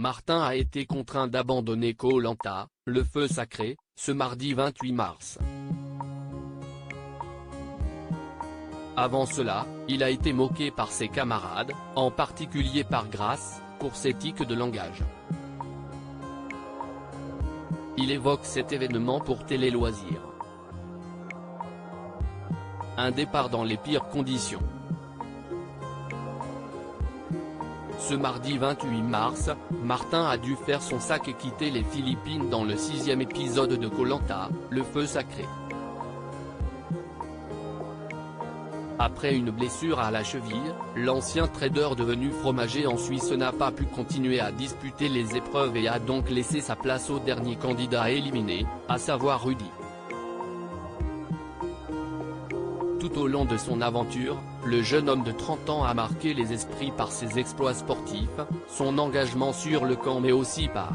Martin a été contraint d'abandonner Koh-Lanta, le feu sacré, ce mardi 28 mars. Avant cela, il a été moqué par ses camarades, en particulier par Grace, pour ses tics de langage. Il évoque cet événement pour Télé Loisirs. Un départ dans les pires conditions. Ce mardi 28 mars, Martin a dû faire son sac et quitter les Philippines dans le 6e épisode de Koh-Lanta, le feu sacré. Après une blessure à la cheville, l'ancien trader devenu fromager en Suisse n'a pas pu continuer à disputer les épreuves et a donc laissé sa place au dernier candidat éliminé, à savoir Rudy. Tout au long de son aventure, le jeune homme de 30 ans a marqué les esprits par ses exploits sportifs, son engagement sur le camp mais aussi par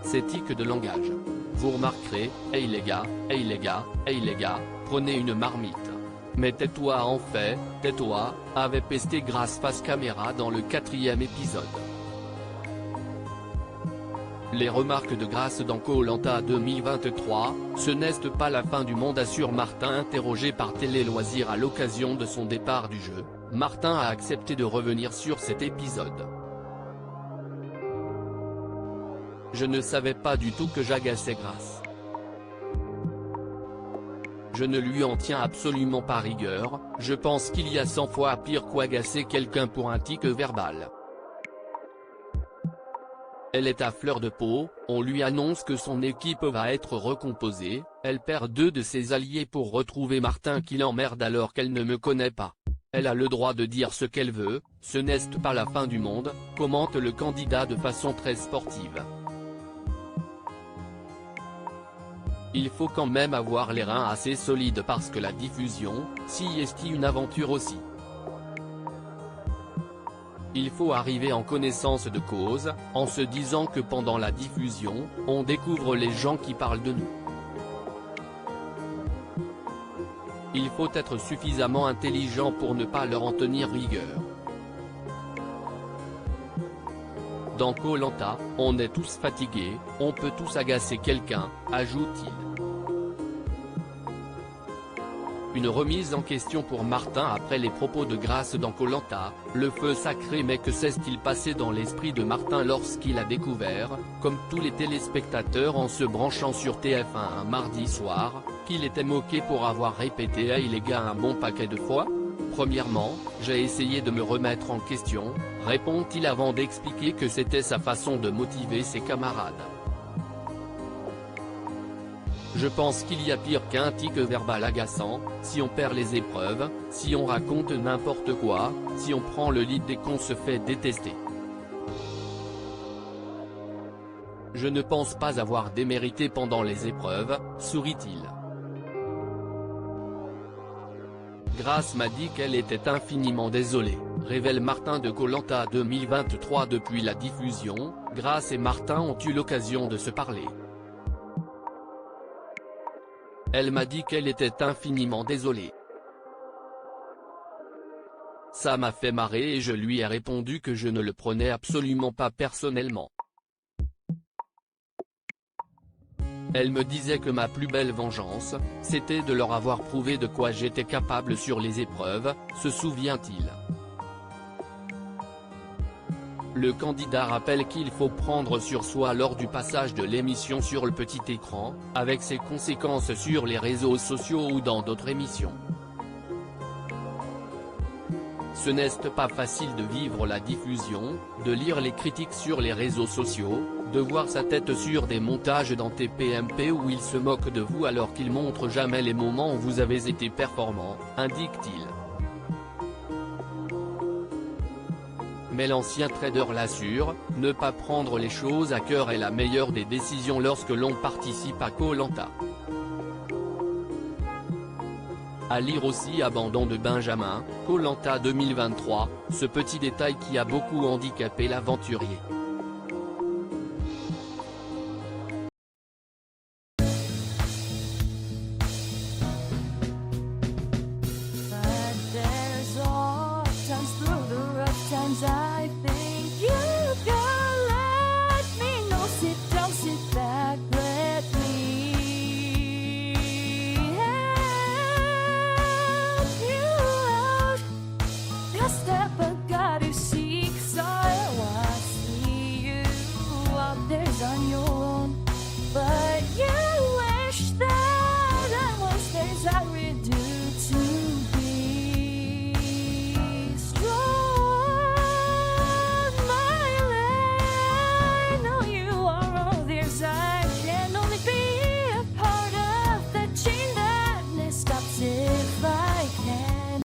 ses tics de langage. Vous remarquerez, hey les gars, hey les gars, hey les gars, prenez une marmite. Mais tais-toi en fait, tais-toi, avait pesté Grace face caméra dans le 4e épisode. Les remarques de Grace dans Koh-Lanta 2023, ce n'est pas la fin du monde assure Martin. Interrogé par Télé Loisirs à l'occasion de son départ du jeu, Martin a accepté de revenir sur cet épisode. Je ne savais pas du tout que j'agaçais Grace. Je ne lui en tiens absolument pas rigueur, je pense qu'il y a 100 fois pire qu'agacer quelqu'un pour un tic verbal. Elle est à fleur de peau, on lui annonce que son équipe va être recomposée, elle perd 2 de ses alliés pour retrouver Martin qui l'emmerde alors qu'elle ne me connaît pas. Elle a le droit de dire ce qu'elle veut, ce n'est pas la fin du monde, commente le candidat de façon très sportive. Il faut quand même avoir les reins assez solides parce que la diffusion, si est une aventure aussi. Il faut arriver en connaissance de cause, en se disant que pendant la diffusion, on découvre les gens qui parlent de nous. Il faut être suffisamment intelligent pour ne pas leur en tenir rigueur. Dans Koh-Lanta, on est tous fatigués, on peut tous agacer quelqu'un, ajoute-t-il. Une remise en question pour Martin après les propos de Grace dans Koh-Lanta, le feu sacré. Mais que s'est-il passé dans l'esprit de Martin lorsqu'il a découvert, comme tous les téléspectateurs en se branchant sur TF1 un mardi soir, qu'il était moqué pour avoir répété « Hey les gars » un bon paquet de fois? Premièrement, j'ai essayé de me remettre en question, répond-il avant d'expliquer que c'était sa façon de motiver ses camarades. Je pense qu'il y a pire qu'un tic verbal agaçant, si on perd les épreuves, si on raconte n'importe quoi, si on prend le lead et qu'on se fait détester. Je ne pense pas avoir démérité pendant les épreuves, sourit-il. Grace m'a dit qu'elle était infiniment désolée, révèle Martin de Koh-Lanta 2023. Depuis la diffusion, Grace et Martin ont eu l'occasion de se parler. Elle m'a dit qu'elle était infiniment désolée. Ça m'a fait marrer et je lui ai répondu que je ne le prenais absolument pas personnellement. Elle me disait que ma plus belle vengeance, c'était de leur avoir prouvé de quoi j'étais capable sur les épreuves, se souvient-il. Le candidat rappelle qu'il faut prendre sur soi lors du passage de l'émission sur le petit écran, avec ses conséquences sur les réseaux sociaux ou dans d'autres émissions. Ce n'est pas facile de vivre la diffusion, de lire les critiques sur les réseaux sociaux, de voir sa tête sur des montages dans TPMP où il se moque de vous alors qu'il montre jamais les moments où vous avez été performant, indique-t-il. Mais l'ancien trader l'assure, ne pas prendre les choses à cœur est la meilleure des décisions lorsque l'on participe à Koh-Lanta. À lire aussi Abandon de Benjamin, Koh-Lanta 2023, ce petit détail qui a beaucoup handicapé l'aventurier. I think you can let 何を